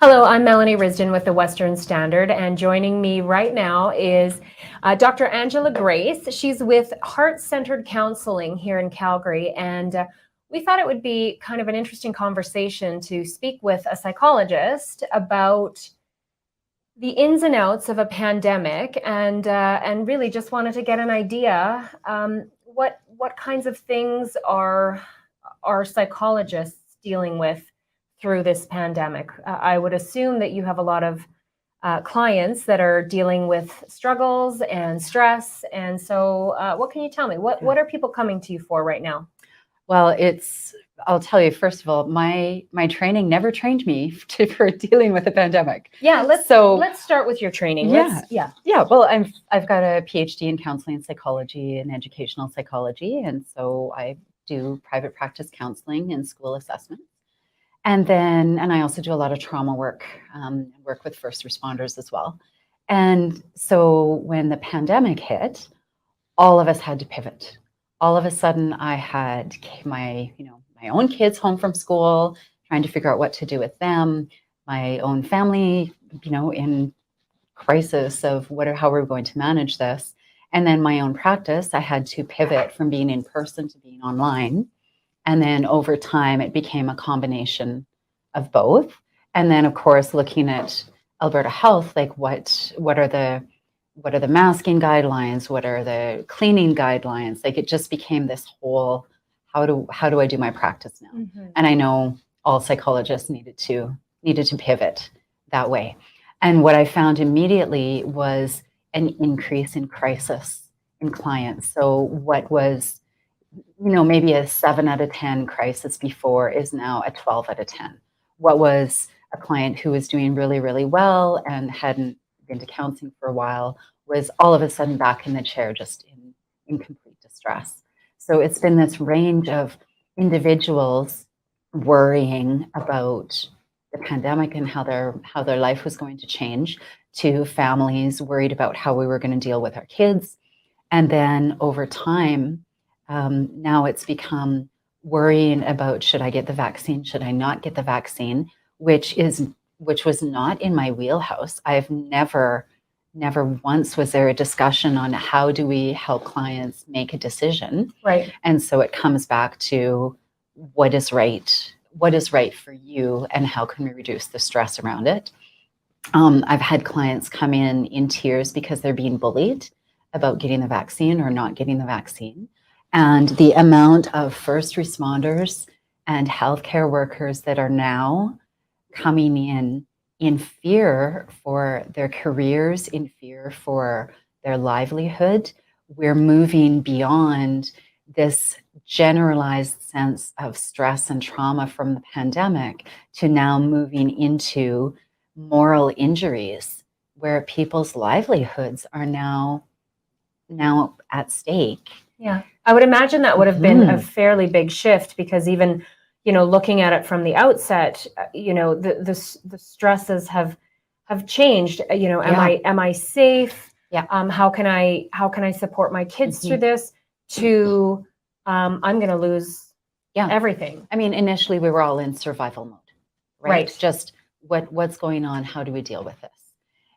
Hello, I'm Melanie Risden with the Western Standard, and joining me right now is Dr. Angela Grace. She's with Heart-Centered Counseling here in Calgary, and we thought it would be kind of an interesting conversation to speak with a psychologist about the ins and outs of a pandemic, and really just wanted to get an idea what kinds of things are psychologists dealing with through this pandemic. I would assume that you have a lot of clients that are dealing with struggles and stress. And so what can you tell me? What are people coming to you for right now? Well, I'll tell you, first of all, my training never trained me for dealing with a pandemic. Yeah, let's start with your training. Yeah. Well, I've got a PhD in counseling psychology and educational psychology. And so I do private practice counseling and school assessment. And I also do a lot of trauma work, work with first responders as well. And so when the pandemic hit, all of us had to pivot. All of a sudden, I had my own kids home from school, trying to figure out what to do with them, my own family, in crisis of how we're going to manage this. And then my own practice, I had to pivot from being in person to being online. And then over time, it became a combination of both. And then, of course, looking at Alberta Health, like what are the masking guidelines? What are the cleaning guidelines? Like it just became this whole, how do I do my practice now? Mm-hmm. And I know all psychologists needed to pivot that way. And what I found immediately was an increase in crisis in clients. So what was maybe a 7 out of 10 crisis before is now a 12 out of 10. What was a client who was doing really, really well and hadn't been to counseling for a while was all of a sudden back in the chair, just in complete distress. So it's been this range of individuals worrying about the pandemic and how their life was going to change, to families worried about how we were going to deal with our kids. And then over time, now it's become worrying about, should I get the vaccine? Should I not get the vaccine? Which was not in my wheelhouse. I've never once was there a discussion on how do we help clients make a decision. Right. And so it comes back to what is right for you and how can we reduce the stress around it. I've had clients come in tears because they're being bullied about getting the vaccine or not getting the vaccine. And the amount of first responders and healthcare workers that are now coming in fear for their careers, in fear for their livelihood, we're moving beyond this generalized sense of stress and trauma from the pandemic to now moving into moral injuries where people's livelihoods are now at stake. Yeah, I would imagine that would have been a fairly big shift, because even, looking at it from the outset, the stresses have changed. Am I safe? Yeah. How can I support my kids through this? To I'm going to lose everything. I mean, initially we were all in survival mode, right? Just what's going on? How do we deal with this?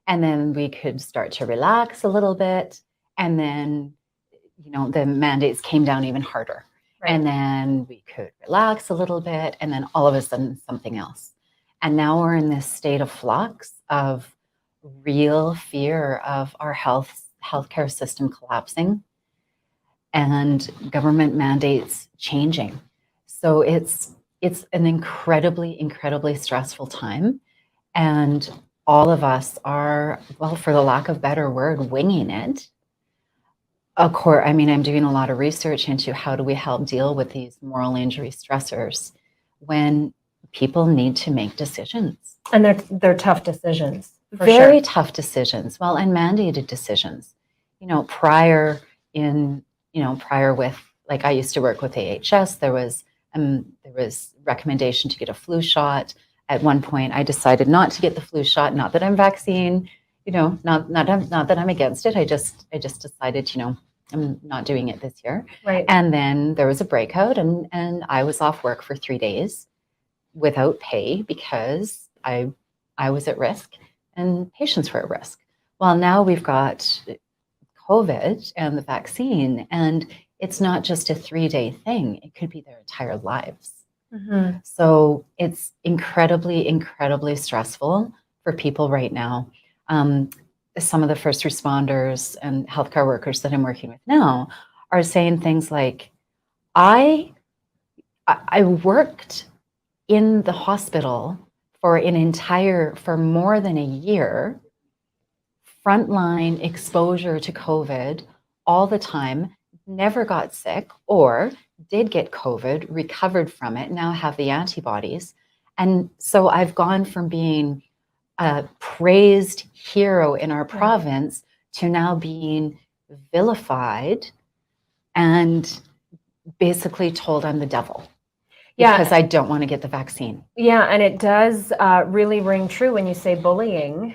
And then we could start to relax a little bit, and then the mandates came down even harder. Right. And then we could relax a little bit, and then all of a sudden something else. And now we're in this state of flux of real fear of our healthcare system collapsing and government mandates changing. So it's an incredibly, incredibly stressful time. And all of us are, well, for the lack of a better word, winging it. Of course, I mean, I'm doing a lot of research into how do we help deal with these moral injury stressors when people need to make decisions. And they're tough decisions. Very tough decisions. Well, and mandated decisions. Prior with, like, I used to work with AHS, there was recommendation to get a flu shot. At one point, I decided not to get the flu shot. Not that I'm vaccine, not that I'm against it. I just decided, I'm not doing it this year. Right. And then there was a breakout, and I was off work for 3 days without pay because I I was at risk and patients were at risk. Well, now we've got COVID and the vaccine, and it's not just a 3-day thing. It could be their entire lives. Mm-hmm. So it's incredibly, incredibly stressful for people right now. Some of the first responders and healthcare workers that I'm working with now are saying things like, I worked in the hospital for more than a year, frontline exposure to COVID all the time, never got sick, or did get COVID, recovered from it, now have the antibodies. And so I've gone from being a praised hero in our province to now being vilified and basically told I'm the devil because I don't want to get the vaccine. Yeah, and it does really ring true when you say bullying.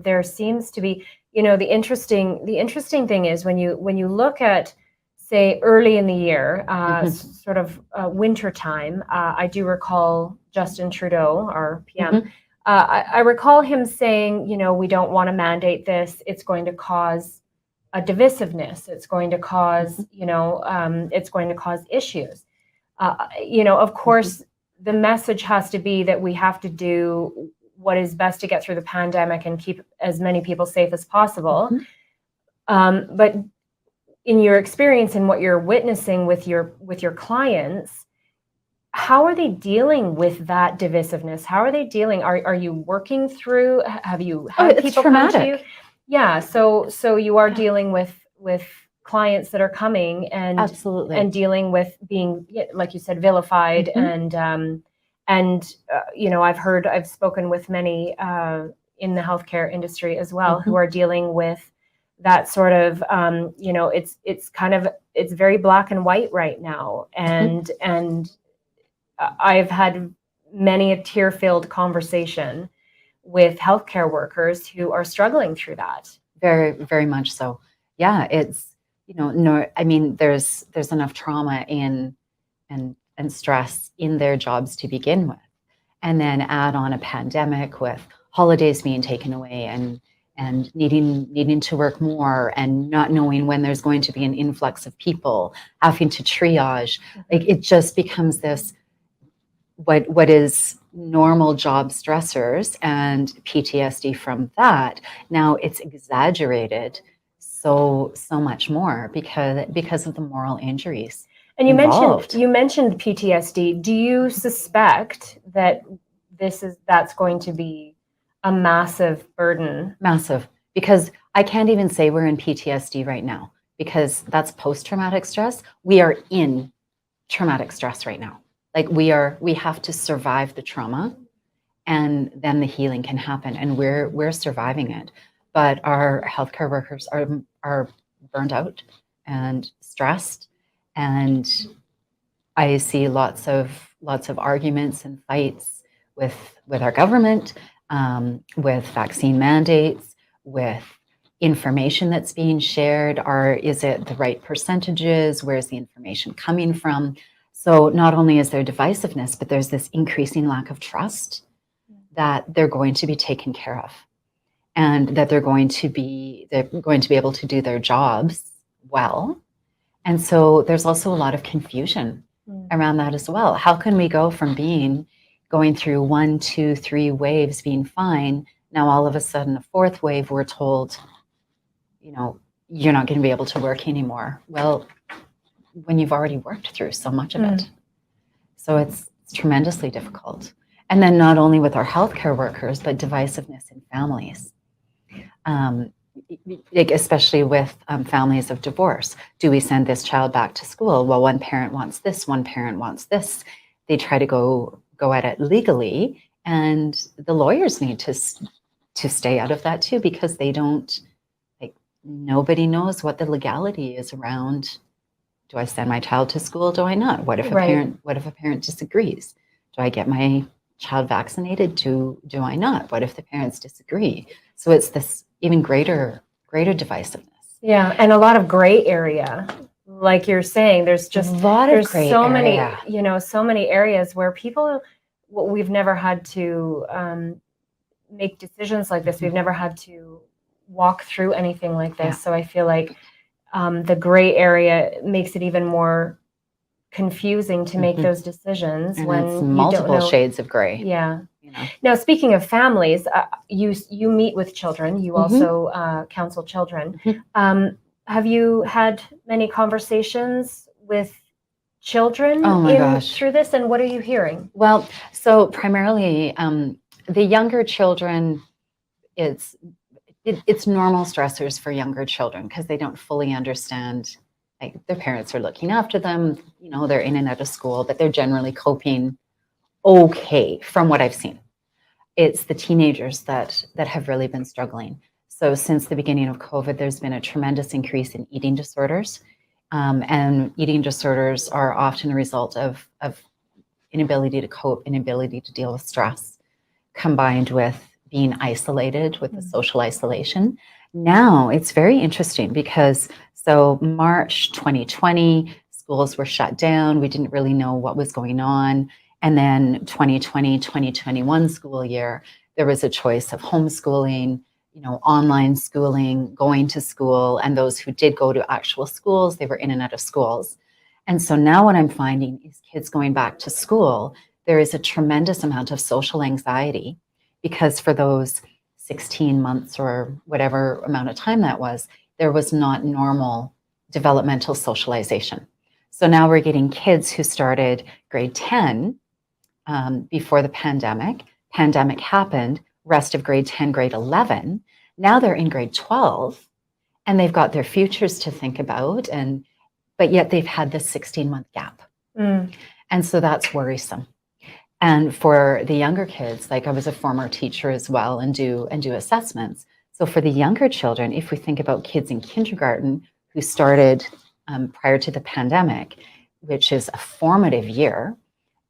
There seems to be, the interesting thing is when you look at, say, early in the year, sort of winter time. I do recall Justin Trudeau, our PM. I recall him saying, we don't want to mandate this. It's going to cause a divisiveness. It's going to cause, it's going to cause issues. Of course, the message has to be that we have to do what is best to get through the pandemic and keep as many people safe as possible. But in your experience and what you're witnessing with your clients, how are they dealing with that divisiveness? How are they dealing? Are you working through? Have you had people come to you? Yeah. So you are dealing with clients that are coming and absolutely and dealing with being, like you said, vilified and I've spoken with many in the healthcare industry as well who are dealing with that sort of it's very black and white right now, and I've had many a tear-filled conversation with healthcare workers who are struggling through that. Very, very much so. Yeah, it's there's enough trauma and stress in their jobs to begin with, and then add on a pandemic with holidays being taken away and needing to work more and not knowing when there's going to be an influx of people, having to triage. Like, it just becomes this what is normal job stressors and PTSD from that. Now it's exaggerated so much more because of the moral injuries. And you involved. mentioned PTSD. Do you suspect that that's going to be a massive burden? Massive, because I can't even say we're in PTSD right now, because that's post-traumatic stress. We are in traumatic stress right now. Like, we have to survive the trauma, and then the healing can happen, and we're surviving it. But our healthcare workers are burned out and stressed, and I see lots of arguments and fights with our government, with vaccine mandates, with information that's being shared. Is it the right percentages? Where's the information coming from? So not only is there divisiveness, but there's this increasing lack of trust that they're going to be taken care of, and that they're going to be able to do their jobs well. And so there's also a lot of confusion around that as well. How can we go from going through 1, 2, 3 waves being fine, now all of a sudden a 4th wave, we're told, you're not going to be able to work anymore. Well, when you've already worked through so much of it. So it's tremendously difficult. And then not only with our healthcare workers, but divisiveness in families. Especially with families of divorce. Do we send this child back to school? Well, one parent wants this, one parent wants this. They try to go at it legally, and the lawyers need to stay out of that too, because they don't, nobody knows what the legality is around. Do I send my child to school? Do I not? What if a parent disagrees? Do I get my child vaccinated? Do I not? What if the parents disagree? So it's this even greater divisiveness. Yeah, and a lot of gray area. Like you're saying, there's just many areas where we've never had to make decisions like this. We've never had to walk through anything like this. So I feel like the gray area makes it even more confusing to make those decisions and when it's you don't multiple know. shades of gray. Yeah. You know. Now, speaking of families, you meet with children. You also counsel children. Have you had many conversations with children through this, and what are you hearing? Well, so primarily the younger children, it's normal stressors for younger children because they don't fully understand, like their parents are looking after them, you know, they're in and out of school, but they're generally coping okay from what I've seen. It's the teenagers that have really been struggling. So since the beginning of COVID, there's been a tremendous increase in eating disorders. And eating disorders are often a result of inability to cope, inability to deal with stress, combined with being isolated, with the social isolation. Now it's very interesting because so March 2020, schools were shut down. We didn't really know what was going on. And then 2020, 2021 school year, there was a choice of homeschooling, you know, online schooling, going to school, and those who did go to actual schools, they were in and out of schools. And so now what I'm finding is kids going back to school, there is a tremendous amount of social anxiety because for those 16 months or whatever amount of time that was, there was not normal developmental socialization. So now we're getting kids who started grade 10 before the pandemic. Pandemic happened, rest of grade 10, grade 11. Now they're in grade 12 and they've got their futures to think about, but yet they've had this 16-month gap. And so that's worrisome. And for the younger kids, like I was a former teacher as well and do assessments. So for the younger children, if we think about kids in kindergarten who started prior to the pandemic, which is a formative year,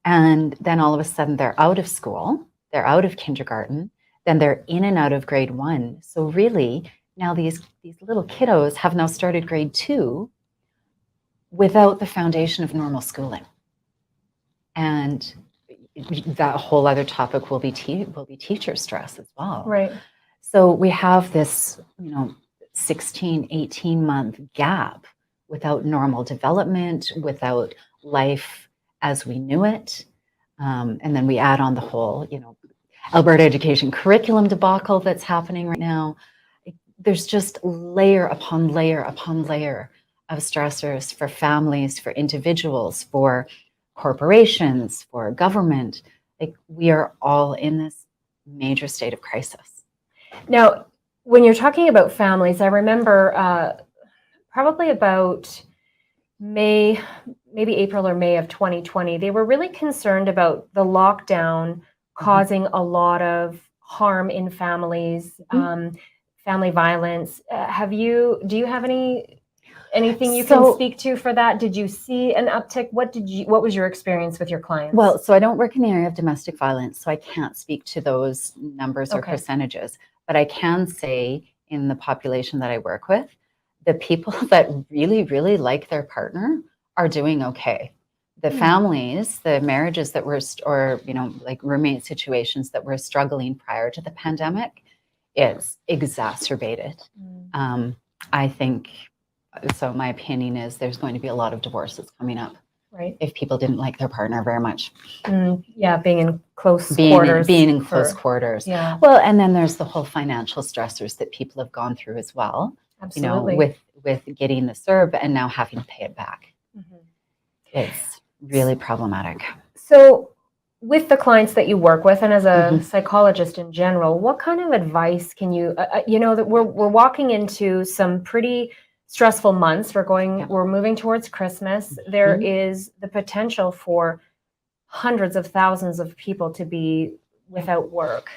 and then all of a sudden they're out of school, they're out of kindergarten, then they're in and out of grade 1. So really now these little kiddos have now started grade 2 without the foundation of normal schooling. And that whole other topic will be teacher stress as well. Right. So we have this, 16, 18-month gap without normal development, without life as we knew it. And then we add on the whole, Alberta education curriculum debacle that's happening right now. There's just layer upon layer upon layer of stressors for families, for individuals, for corporations, for government. Like we are all in this major state of crisis. Now, when you're talking about families, I remember probably about maybe April or May of 2020, they were really concerned about the lockdown causing a lot of harm in families, family violence. Do you have anything you can speak to for that? Did you see an uptick? What was your experience with your clients? Well, so I don't work in the area of domestic violence, so I can't speak to those numbers or percentages, but I can say in the population that I work with, the people that really, really like their partner are doing okay. The families, the marriages that were, or, like roommate situations that were struggling prior to the pandemic, it's exacerbated. I think, so my opinion is there's going to be a lot of divorces coming up. Right. If people didn't like their partner very much. Yeah, being in close quarters. Being in close quarters. Yeah. Well, and then there's the whole financial stressors that people have gone through as well. Absolutely. With getting the CERB and now having to pay it back. It's really problematic. So with the clients that you work with and as a psychologist in general, what kind of advice can you, that we're walking into some pretty stressful months. We're moving towards Christmas. There is the potential for hundreds of thousands of people to be without work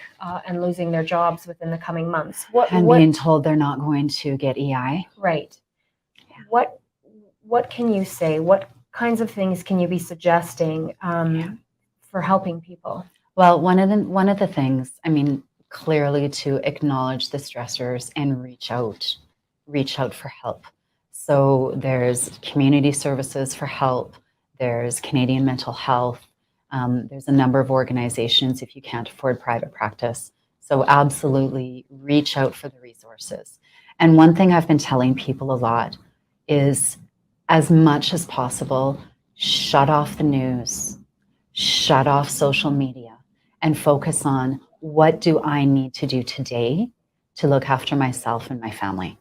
and losing their jobs within the coming months. Being told they're not going to get EI. Right. Yeah. What can you say? What kinds of things can you be suggesting for helping people? Well, one of the things, clearly to acknowledge the stressors and reach out for help. So there's community services for help. There's Canadian Mental Health. There's a number of organizations, if you can't afford private practice, So absolutely reach out for the resources. And one thing I've been telling people a lot is, as much as possible, shut off the news, shut off social media, and focus on, what do I need to do today to look after myself and my family?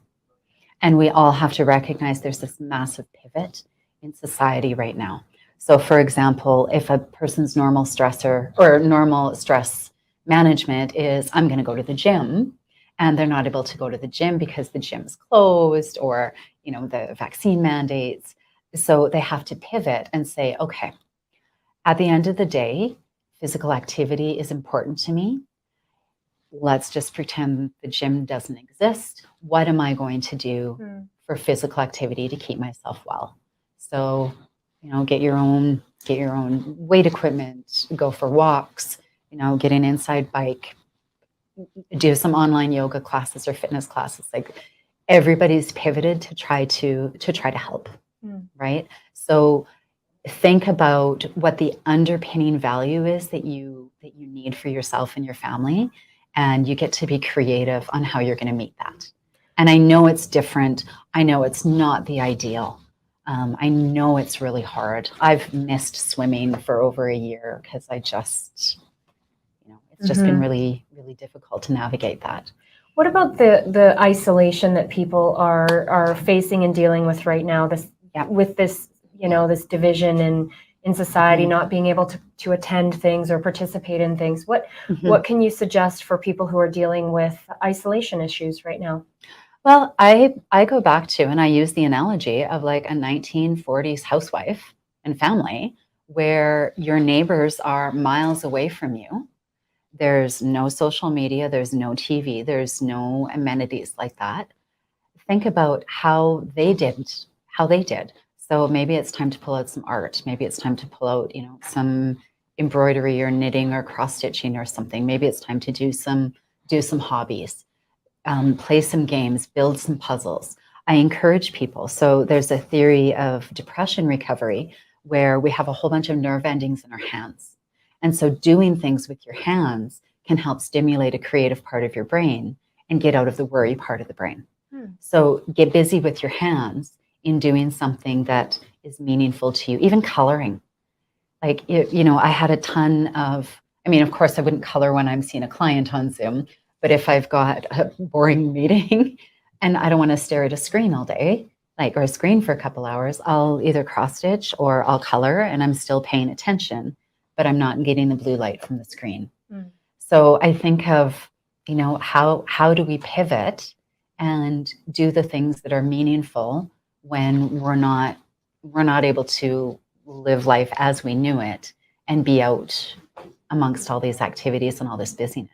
And we all have to recognize there's this massive pivot in society right now. So, for example, if a person's normal stressor or normal stress management is, I'm going to go to the gym, and they're not able to go to the gym because the gym's closed, or the vaccine mandates. So they have to pivot and say, okay, at the end of the day, physical activity is important to me. Let's just pretend the gym doesn't exist. What am I going to do for physical activity to keep myself well? So, get your own weight equipment, go for walks, get an inside bike, do some online yoga classes or fitness classes. Like, everybody's pivoted to try to help, right? So think about what the underpinning value is that you need for yourself and your family, and you get to be creative on how you're going to meet that. And I know it's different. I know it's not the ideal. I know it's really hard. I've missed swimming for over a year because I just, it's just been really, really difficult to navigate that. What about the isolation that people are facing and dealing with right now? With this, this division in society, not being able to attend things or participate in things. What can you suggest for people who are dealing with isolation issues right now? Well, I go back to, and I use the analogy of like a 1940s housewife and family, where your neighbors are miles away from you. There's no social media, there's no TV, there's no amenities like that. Think about how they did. So maybe it's time to pull out some art. Maybe it's time to pull out, some embroidery or knitting or cross stitching or something. Maybe it's time to do some hobbies, play some games, build some puzzles. I encourage people. So there's a theory of depression recovery where we have a whole bunch of nerve endings in our hands. And so doing things with your hands can help stimulate a creative part of your brain and get out of the worry part of the brain. So get busy with your hands in doing something that is meaningful to you, even coloring. Like, I had a ton of, of course, I wouldn't color when I'm seeing a client on Zoom, but if I've got a boring meeting and I don't want to stare at a screen all day, or a screen for a couple hours, I'll either cross stitch or I'll color, and I'm still paying attention, but I'm not getting the blue light from the screen. So I think of, how do we pivot and do the things that are meaningful when we're not able to live life as we knew it and be out amongst all these activities and all this busyness.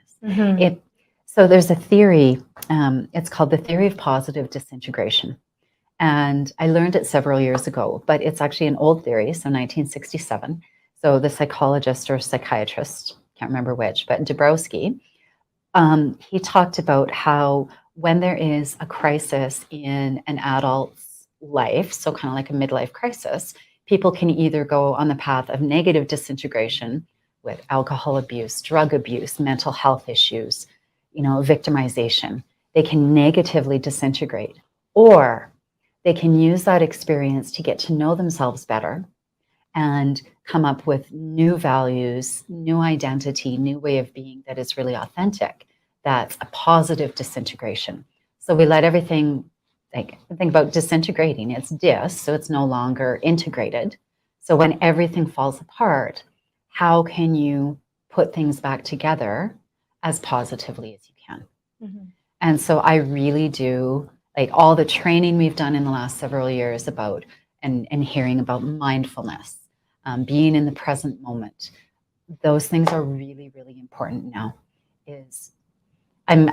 So there's a theory, it's called the theory of positive disintegration. And I learned it several years ago, but it's actually an old theory, so 1967. So the psychologist or psychiatrist, can't remember which, but Dabrowski, he talked about how when there is a crisis in an adult's life, so kind of like a midlife crisis, people can either go on the path of negative disintegration with alcohol abuse, drug abuse, mental health issues, victimization. They can negatively disintegrate, or they can use that experience to get to know themselves better and come up with new values, new identity, new way of being that is really authentic. That's a positive disintegration. So we let everything, think about disintegrating. It's dis, so it's no longer integrated. So when everything falls apart, how can you put things back together as positively as you can? And so I really do, all the training we've done in the last several years about and hearing about mindfulness, being in the present moment, those things are really, really important now. I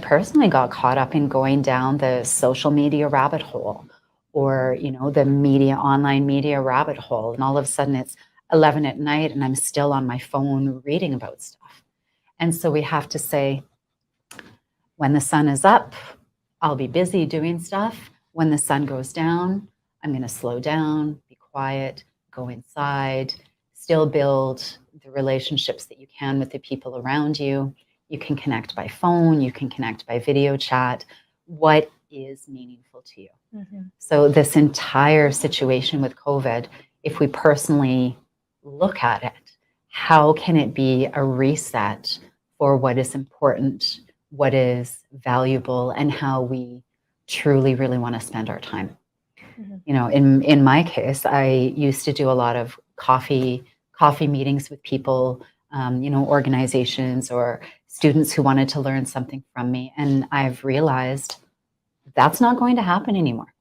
personally got caught up in going down the social media rabbit hole, or the online media rabbit hole, and all of a sudden it's 11 at night and I'm still on my phone reading about stuff. And so we have to say, when the sun is up, I'll be busy doing stuff. When the sun goes down, I'm going to slow down, be quiet, go inside, still build the relationships that you can with the people around you. You can connect by phone, you can connect by video chat. What is meaningful to you? So this entire situation with COVID, if we personally look at it, how can it be a reset for what is important, what is valuable, and how we truly, really want to spend our time? You know, in my case, I used to do a lot of coffee meetings with people, you know, organizations or students who wanted to learn something from me. And I've realized that's not going to happen anymore.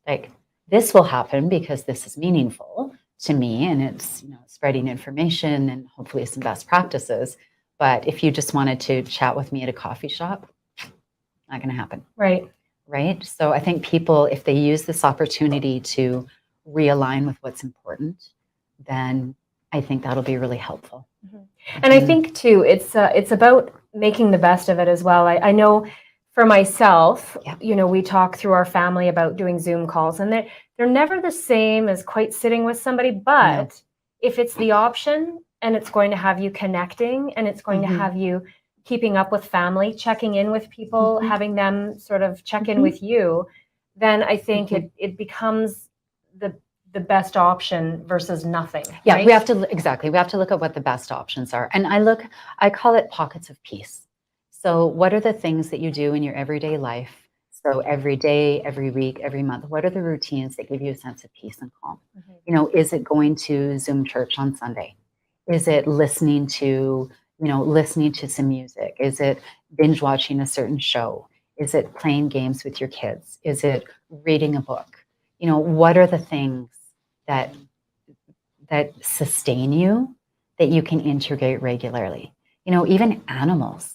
Like, this will happen because this is meaningful to me, and it's, you know, spreading information and hopefully some best practices. But if you just wanted to chat with me at a coffee shop, not going to happen. Right. Right. So I think people, if they use this opportunity to realign with what's important, then I think that'll be really helpful. And I think too, it's about making the best of it as well. I know for myself, you know, we talk through our family about doing Zoom calls, and they're never the same as quite sitting with somebody. But if it's the option, and it's going to have you connecting, and it's going to have you keeping up with family, checking in with people, having them sort of check in with you, then I think it becomes the best option versus nothing. Yeah, right? we have to look at what the best options are. And I call it pockets of peace. So what are the things that you do in your everyday life? So every day, every week, every month, what are the routines that give you a sense of peace and calm? You know, is it going to Zoom church on Sunday? Is it listening to some music? Is it binge watching a certain show? Is it playing games with your kids? Is it reading a book? You know, what are the things that sustain you that you can integrate regularly? You know, even animals.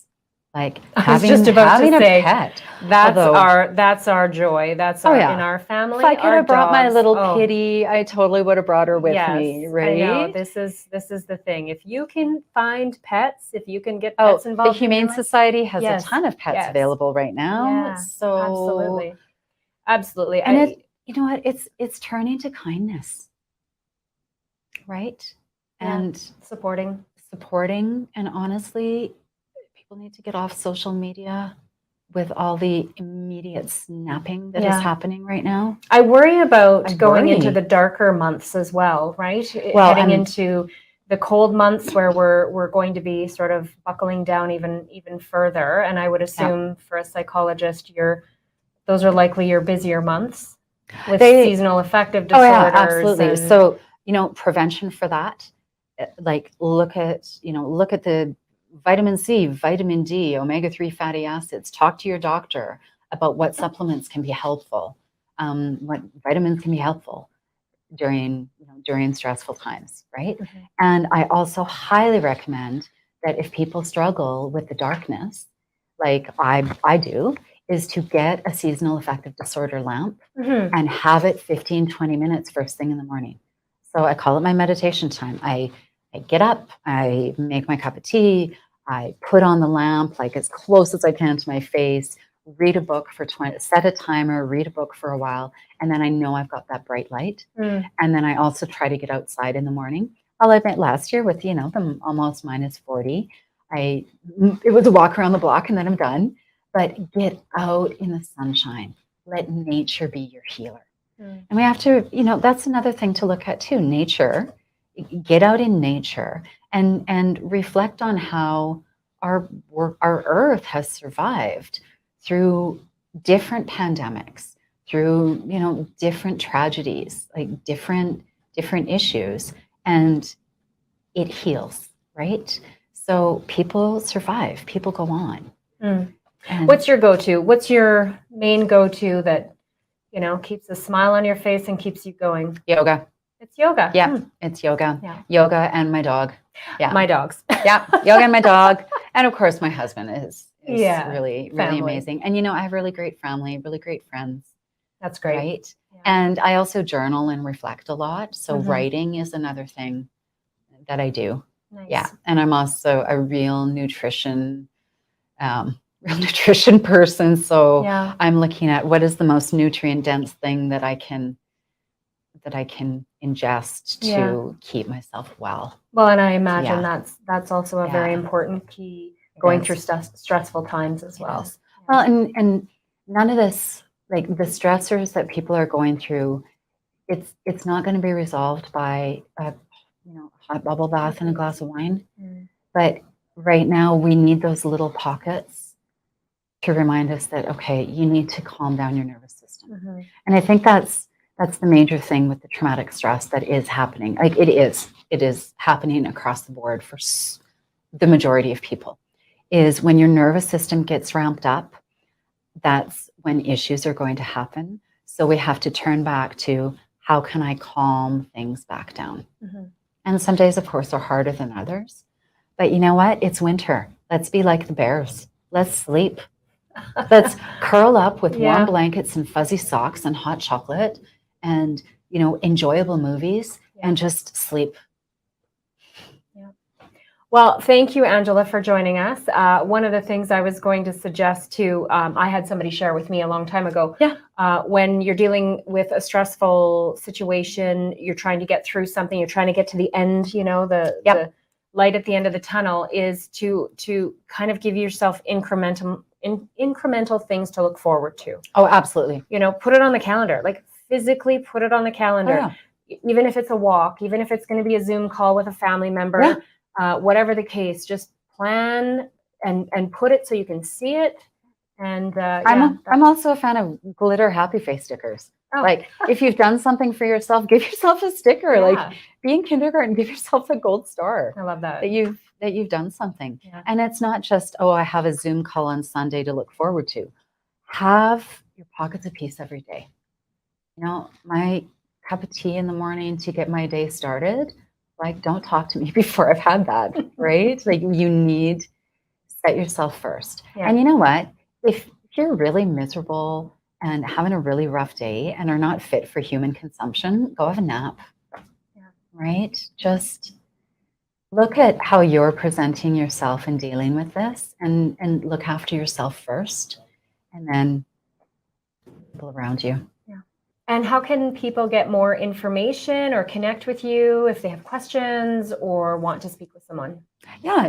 Like having a pet. That's our joy. That's in our family. If I could have brought my little kitty, I totally would have brought her with me, right? I know. This is the thing. If you can find pets, if you can get pets involved, the Humane Society has a ton of pets available right now. Yeah, so absolutely. And you know what? It's turning to kindness, right? And supporting, and honestly, people need to get off social media with all the immediate snapping that is happening right now. I worry about going into the darker months as well, right? Well, heading into the cold months where we're going to be sort of buckling down even further. And I would assume for a psychologist, those are likely your busier months with seasonal affective disorders. Oh yeah, absolutely. So, you know, prevention for that, like look at the vitamin C, vitamin D, omega-3 fatty acids. Talk to your doctor about what supplements can be helpful, what vitamins can be helpful during stressful times, right? And I also highly recommend that if people struggle with the darkness, like I do, is to get a seasonal affective disorder lamp and have it 15, 20 minutes first thing in the morning. So I call it my meditation time. I get up, I make my cup of tea, I put on the lamp like as close as I can to my face, read a book for set a timer, read a book for a while, and then I know I've got that bright light. And then I also try to get outside in the morning. I'll admit last year with, the almost minus 40, it was a walk around the block and then I'm done. But get out in the sunshine. Let nature be your healer. And we have to, that's another thing to look at too, nature. Get out in nature and reflect on how our earth has survived through different pandemics, through different tragedies, like different issues, and it heals, right? So people survive, people go on. What's your go-to? What's your main go-to that keeps a smile on your face and keeps you going? Yoga. It's yoga. Yeah, it's yoga. Yeah. Yoga and my dog. Yeah. My dogs. Yeah, yoga and my dog. And of course, my husband is really family. Amazing. And, I have really great family, really great friends. That's great. Right? Yeah. And I also journal and reflect a lot. So writing is another thing that I do. Nice. Yeah. And I'm also a real nutrition person. So I'm looking at what is the most nutrient dense thing that I can ingest to keep myself well. Well, and I imagine that's also a very important key going through stressful times as well. Well, and none of this, like the stressors that people are going through, it's not going to be resolved by a hot bubble bath and a glass of wine. But right now we need those little pockets to remind us that, okay, you need to calm down your nervous system. And I think that's the major thing with the traumatic stress that is happening. Like it is happening across the board for the majority of people, is when your nervous system gets ramped up, that's when issues are going to happen. So we have to turn back to, how can I calm things back down? And some days, of course, are harder than others. But you know what? It's winter. Let's be like the bears. Let's sleep. Let's curl up with warm blankets and fuzzy socks and hot chocolate and, enjoyable movies and just sleep. Well, thank you, Angela, for joining us. One of the things I was going to suggest too, I had somebody share with me a long time ago. When you're dealing with a stressful situation, you're trying to get through something, you're trying to get to the end, the light at the end of the tunnel, is to kind of give yourself incremental things to look forward to. Oh, absolutely. Put it on the calendar, like physically put it on the calendar. Even if it's a walk, even if it's going to be a Zoom call with a family member. Whatever the case, just plan and put it so you can see it. And I'm also a fan of glitter happy face stickers. Like if you've done something for yourself, give yourself a sticker. Like be in kindergarten, give yourself a gold star. I love that. That you've done something. And it's not just, I have a Zoom call on Sunday to look forward to. Have your pockets of peace every day. My cup of tea in the morning to get my day started. Like, don't talk to me before I've had that, right? Like, you need set yourself first. And you know what? If you're really miserable and having a really rough day and are not fit for human consumption, go have a nap, right? Just look at how you're presenting yourself and dealing with this, and look after yourself first, and then people around you. And how can people get more information or connect with you if they have questions or want to speak with someone?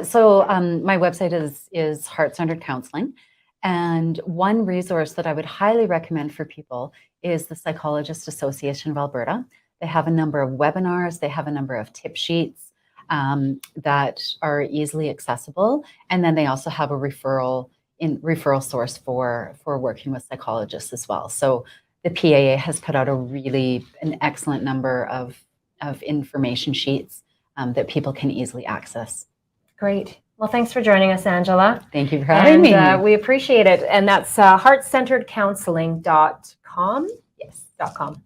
So my website is Heart Centered Counseling. And one resource that I would highly recommend for people is the Psychologist Association of Alberta. They have a number of webinars. They have a number of tip sheets that are easily accessible. And then they also have a referral source for working with psychologists as well. So the PAA has put out an excellent number of information sheets that people can easily access. Great. Well, thanks for joining us, Angela. Thank you for having me. We appreciate it. And that's heartcenteredcounseling.com. Yes. .com.